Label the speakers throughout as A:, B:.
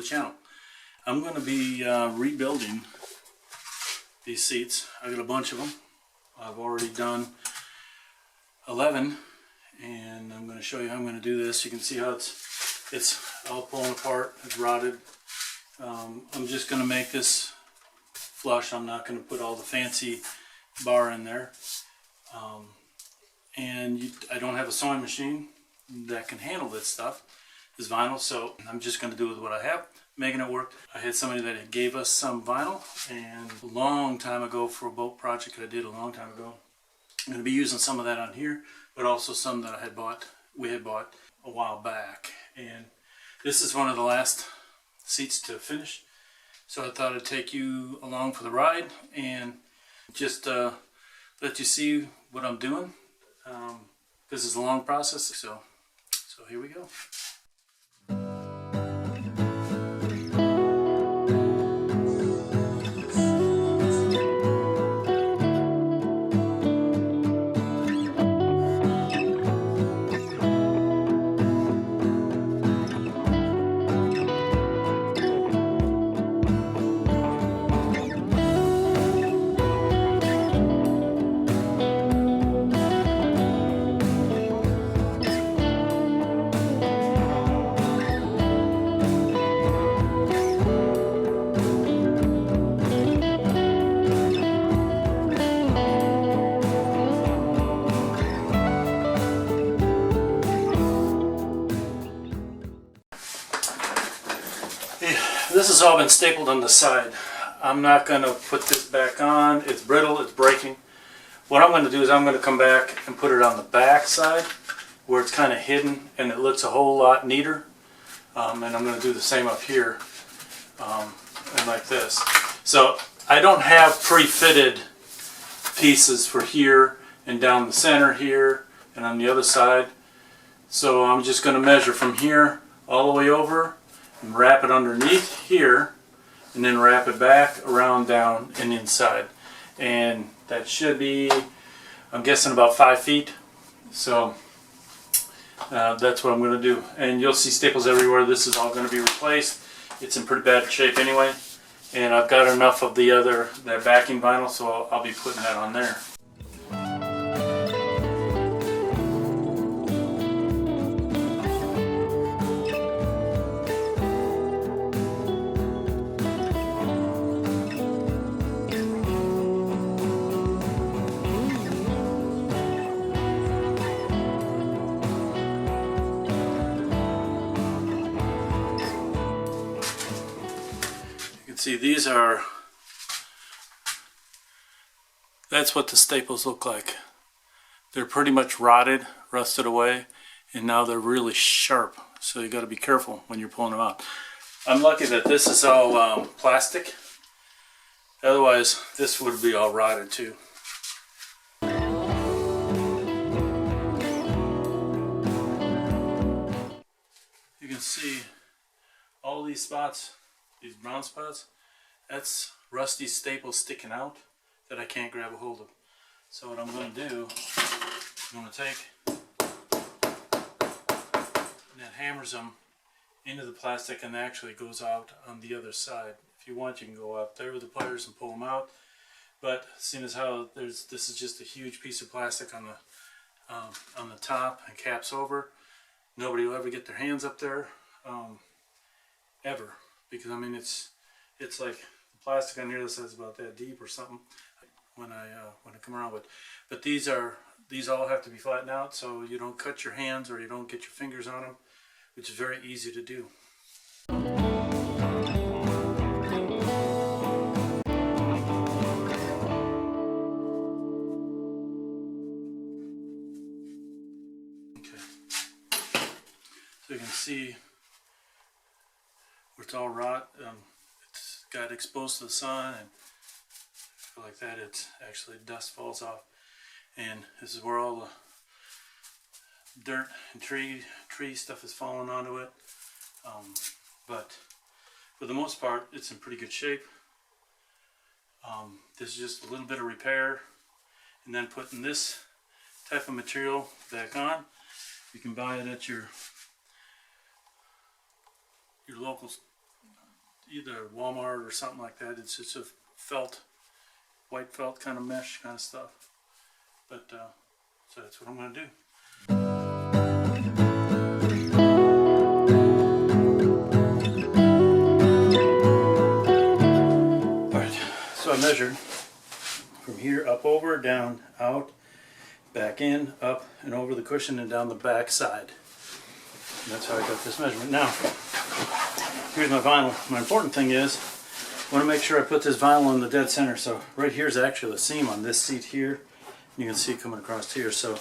A: the channel. I'm going to be rebuilding these seats. I got a bunch of them. I've already done 11, and I'm going to show you how I'm going to do this. You can see how it's all pulling apart. It's rotted. I'm just going to make this flush. I'm not going to put all the fancy bar in there. I don't have a sewing machine that can handle this stuff, this vinyl, so I'm just going to do with what I have, making it work. I had somebody that gave us some vinyl, and a long time ago for a boat project I did a long time ago. I'm going to be using some of that on here, but also some that we had bought a while back. And this is one of the last seats to finish, so I thought I'd take you along for the ride and just let you see what I'm doing. This is a long process, so here we go. This has all been stapled on the side. I'm not going to put this back on. It's brittle, it's breaking. What I'm going to do is I'm going to come back and put it on the back side where it's kind of hidden and it looks a whole lot neater. And I'm going to do the same up here and like this. So I don't have pre-fitted pieces for here and down the center here and on the other side. So I'm just going to measure from here all the way over and wrap it underneath here, and then wrap it back around, down, and inside. And that should be, I'm guessing, about 5 feet. So that's what I'm going to do. And you'll see staples everywhere. This is all going to be replaced. It's in pretty bad shape anyway. And I've got enough of that backing vinyl, so I'll be putting that on there. See, that's what the staples look like. They're pretty much rotted, rusted away, and now they're really sharp. So you got to be careful when you're pulling them out. I'm lucky that this is all plastic. Otherwise, this would be all rotted too. You can see all these spots. These brown spots, that's rusty staples sticking out that I can't grab a hold of. So what I'm going to do, I'm going to take, and that hammers them into the plastic and actually goes out on the other side. If you want, you can go up there with the pliers and pull them out. But seeing as how this is just a huge piece of plastic on the top and caps over, nobody will ever get their hands up there, ever. Because I mean, it's like the plastic on here that says about that deep or something when I come around with. But these all have to be flattened out so you don't cut your hands or you don't get your fingers on them, which is very easy to do. Okay, so you can see. It's all rot. It's got exposed to the sun, and like that, it's actually dust falls off. And this is where all the dirt and tree stuff is falling onto it. But for the most part, it's in pretty good shape. This is just a little bit of repair, and then putting this type of material back on. You can buy it at your local either Walmart or something like that. It's just a felt, white felt kind of mesh kind of stuff. But so that's what I'm going to do. Alright, so I measured from here up, over, down, out, back in, up, and over the cushion and down the back side. And that's how I got this measurement. Now, here's my vinyl. My important thing is, I want to make sure I put this vinyl in the dead center. So right here is actually the seam on this seat here. You can see it coming across here. So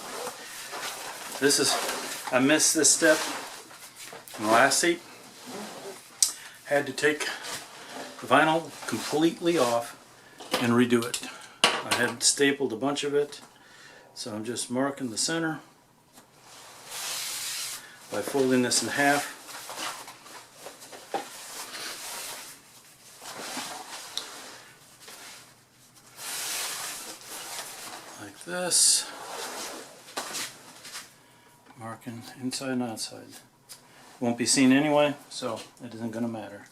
A: this is, I missed this step in the last seat. Had to take the vinyl completely off and redo it. I had stapled a bunch of it, so I'm just marking the center by folding this in half. Like this. Marking inside and outside. Won't be seen anyway, so it isn't going to matter.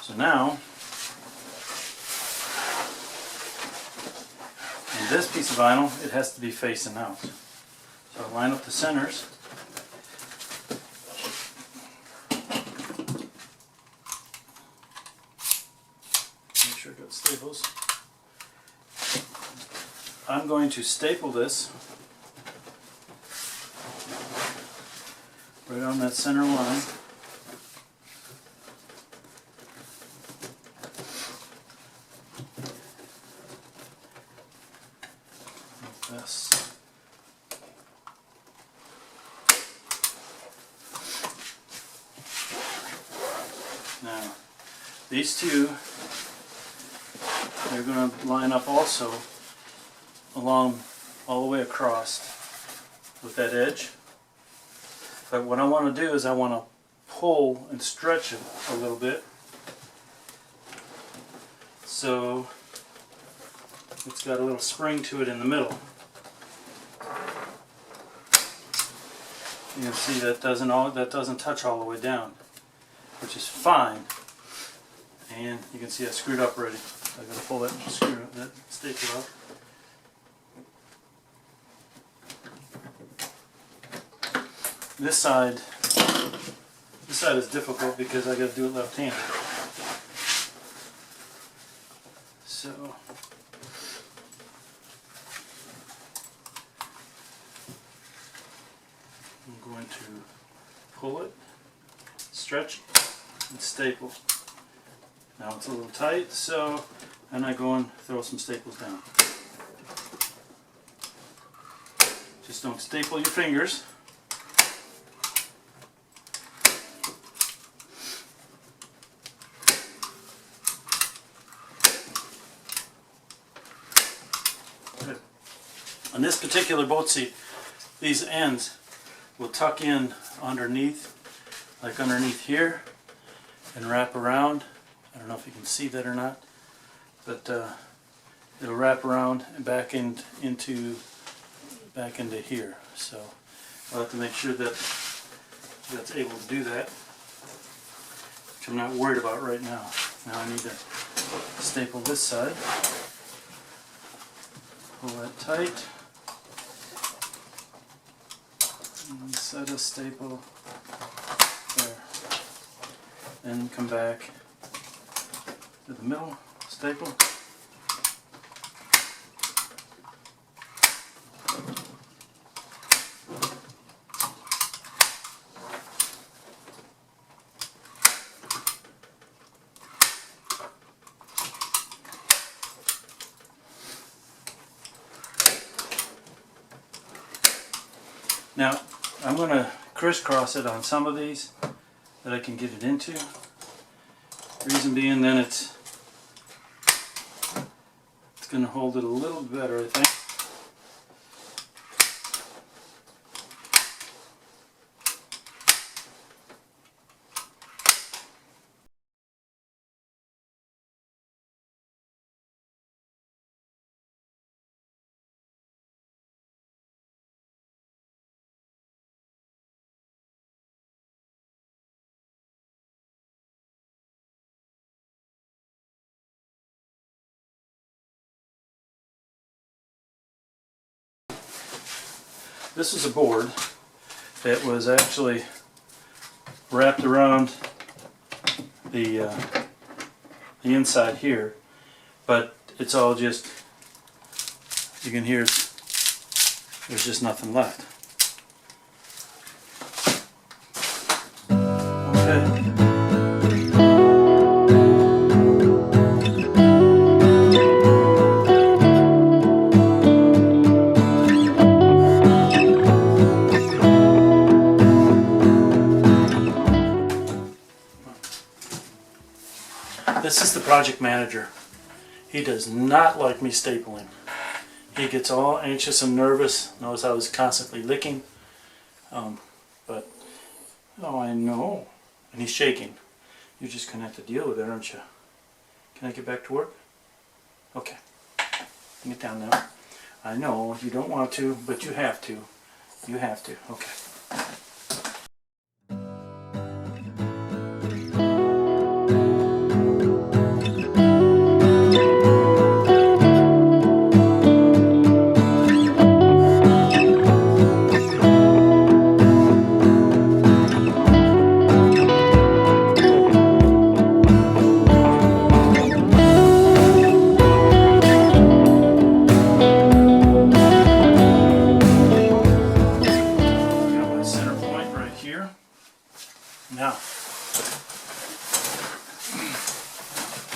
A: So now, on this piece of vinyl, it has to be facing out. So I line up the centers. Make sure I got staples. I'm going to staple this right on that center line. Like this. Now, these two, they're going to line up also along all the way across with that edge. But what I want to do is I want to pull and stretch it a little bit so it's got a little spring to it in the middle. You can see that doesn't touch all the way down, which is fine. And you can see I screwed up already. I got to pull that staple up. This side is difficult because I got to do it left-handed. So I'm going to pull it, stretch, and staple. Now it's a little tight, so and I go and throw some staples down. Just don't staple your fingers. On this particular boat seat, these ends will tuck in underneath, like underneath here, and wrap around. I don't know if you can see that or not, but it'll wrap around and back into here. So I'll have to make sure that that's able to do that, which I'm not worried about right now. Now I need to staple this side, pull that tight. And set a staple there. Then come back to the middle, staple. Now, I'm going to crisscross it on some of these that I can get it into. Reason being, then it's going to hold it a little better, I think. this is a board that was actually wrapped around the inside here, but it's all just, you can hear there's just nothing left. Okay. This is the project manager. He does not like me stapling. He gets all anxious and nervous. Notice I was constantly licking. But, oh, I know. And he's shaking. You're just going to have to deal with it, aren't you? Can I get back to work? Okay. Get down now. I know you don't want to, but you have to. You have to. Okay. Now,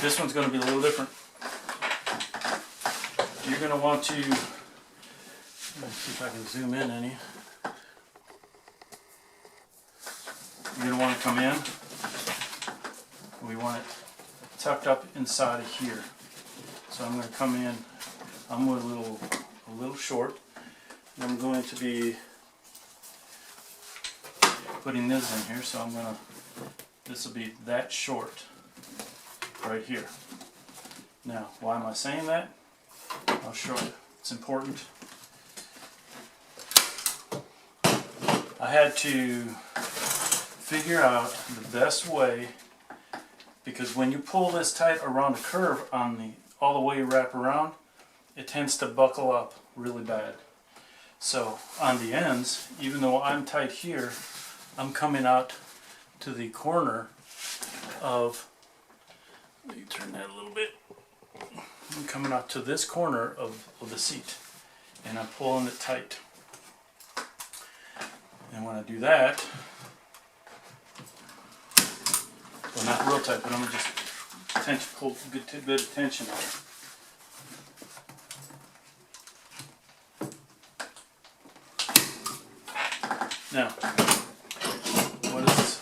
A: this one's going to be a little different. You're going to want to, let's see if I can zoom in any. You're going to want to come in. We want it tucked up inside of here. So I'm going to come in. I'm a little short. And I'm going to be putting this in here, so I'm gonna, this will be that short right here. Now, why am I saying that? I'll show you. It's important. I had to figure out the best way, because when you pull this tight around a curve on the all the way you wrap around, it tends to buckle up really bad. So on the ends, even though I'm tight here, I'm coming out to the corner of, let me turn that a little bit. I'm coming out to this corner of the seat, and I'm pulling it tight. And when I do that, well, not real tight, but I'm going to just pull good tension on it. Now,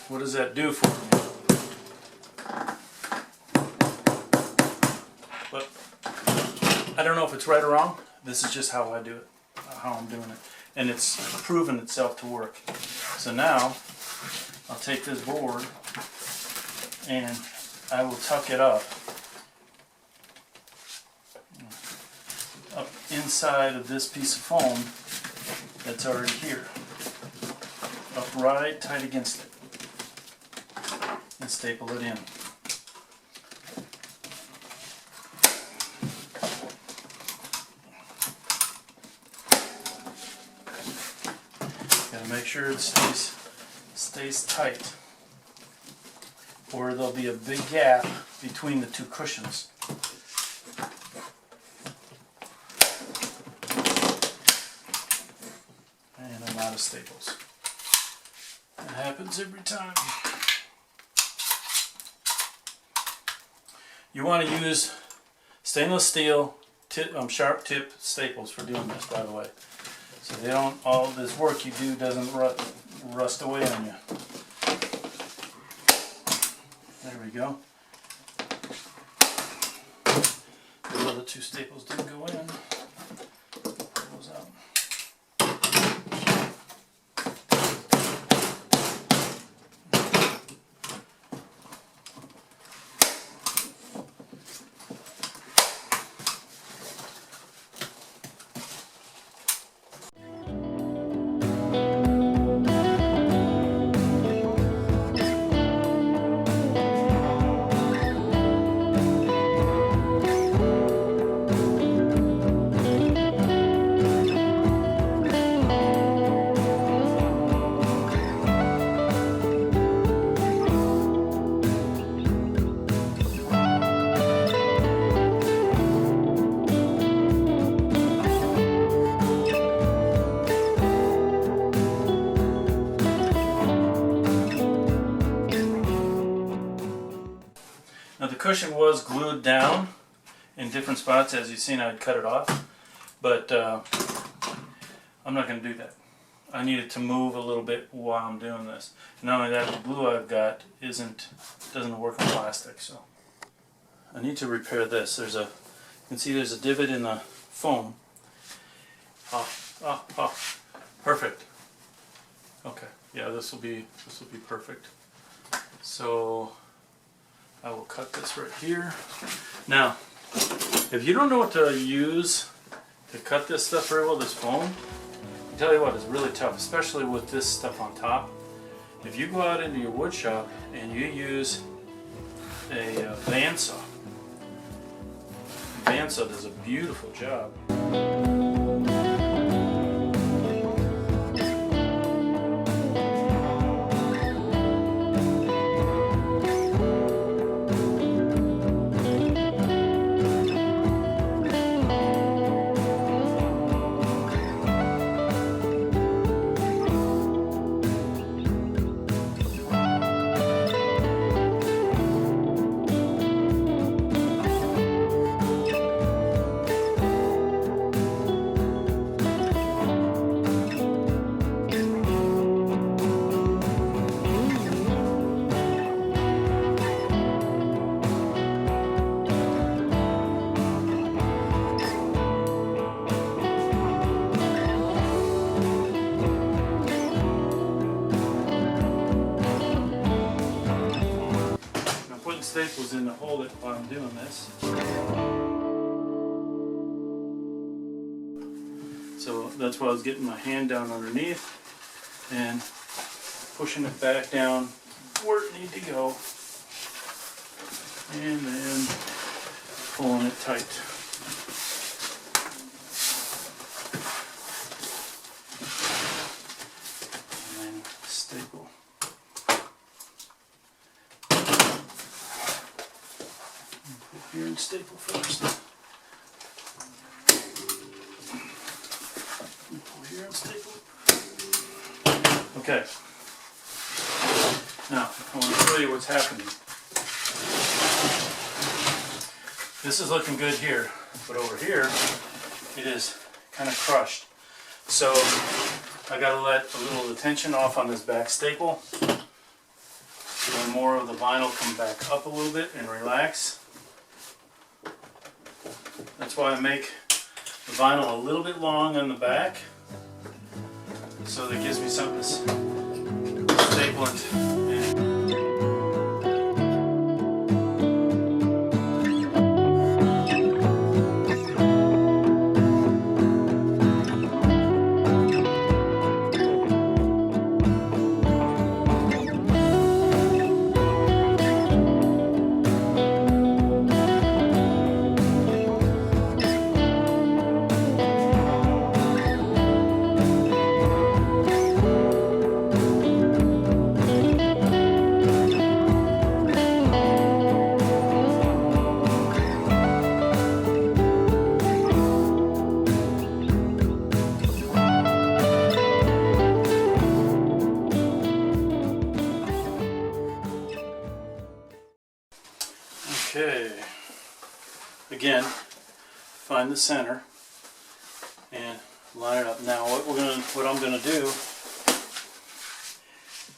A: what does that do for me? But I don't know if it's right or wrong. This is just how I do it, how I'm doing it. And it's proven itself to work. So now, I'll take this board and I will tuck it up inside of this piece of foam that's already here. Up right tight against it. And staple it in. Gotta make sure it stays tight, or there'll be a big gap between the two cushions. And I'm out of staples. It happens every time. You want to use stainless steel sharp tip staples for doing this, by the way. So they don't, all this work you do doesn't rust away on you. There we go. The other two staples didn't go in. Pull those out. cushion was glued down in different spots. As you've seen, I'd cut it off, but I'm not going to do that. I need it to move a little bit while I'm doing this. Not only that, the glue I've got doesn't work on plastic, so I need to repair this. You can see there's a divot in the foam. Perfect. Okay, yeah, this will be perfect. So I will cut this right here. Now, if you don't know what to use to cut this stuff very well, this foam, I tell you what, it's really tough, especially with this stuff on top. If you go out into your wood shop and you use a bandsaw, bandsaw does a beautiful job. Staples in to hold it while I'm doing this. So that's why I was getting my hand down underneath and pushing it back down where it needs to go, and then pulling it tight. And then staple. Here and staple first. Pull here and staple. Okay. Now, I want to show you what's happening. This is looking good here, but over here, it is kind of crushed. So, I got to let a little of the tension off on this back staple. So more of the vinyl come back up a little bit and relax. That's why I make the vinyl a little bit long on the back, so that gives me something to staple it. Okay, again, find the center and line it up. Now what I'm gonna do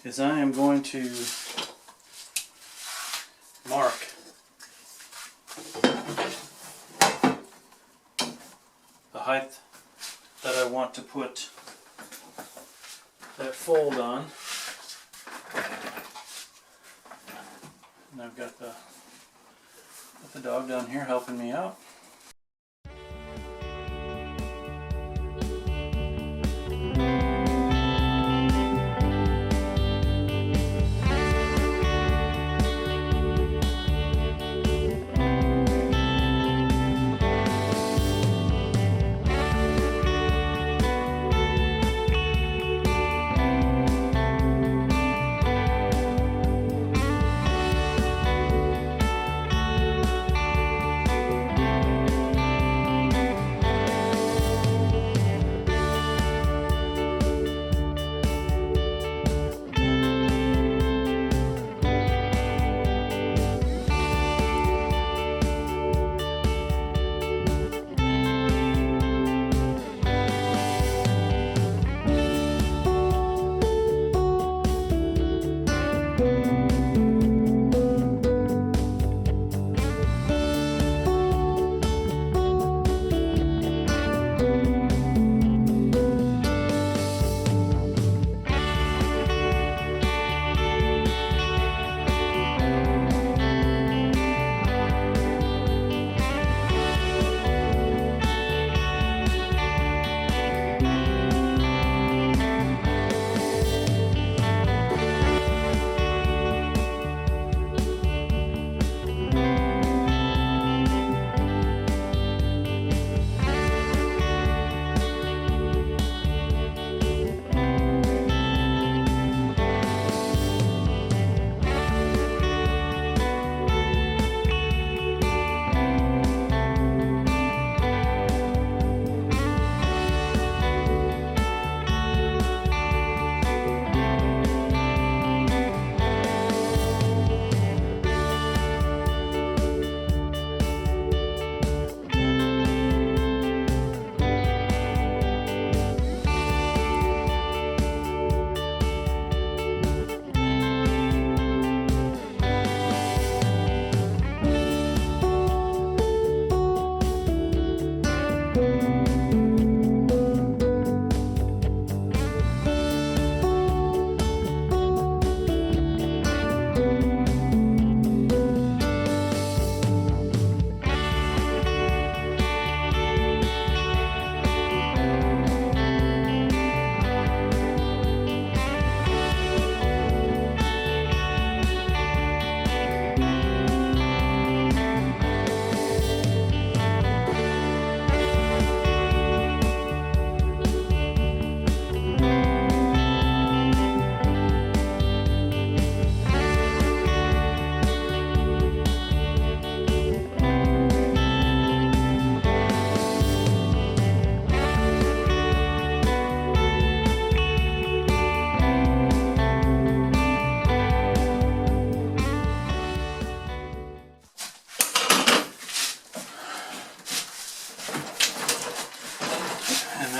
A: is I am going to mark the height that I want to put that fold on. And I've got the dog down here helping me out.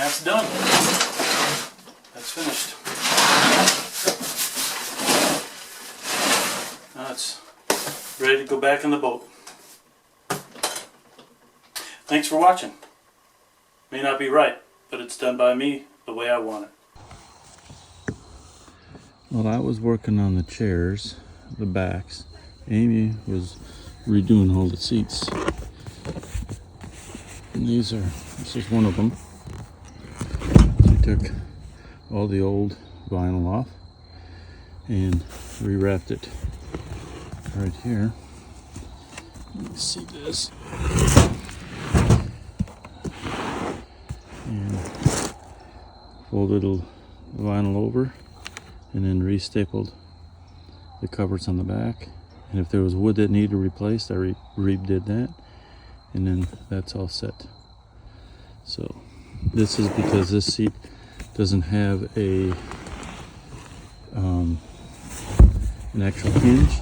A: that's done. That's finished. Now it's ready to go back in the boat. Thanks for watching. May not be right, but it's done by me the way I want it.
B: Well, I was working on the chairs, the backs. Amy was redoing all the seats. And this is one of them. She took all the old vinyl off and rewrapped it right here. Let me see this. And folded the vinyl over and then re-stapled the covers on the back. And if there was wood that needed replaced, I redid that. And then that's all set. So this is because this seat doesn't have an actual hinge.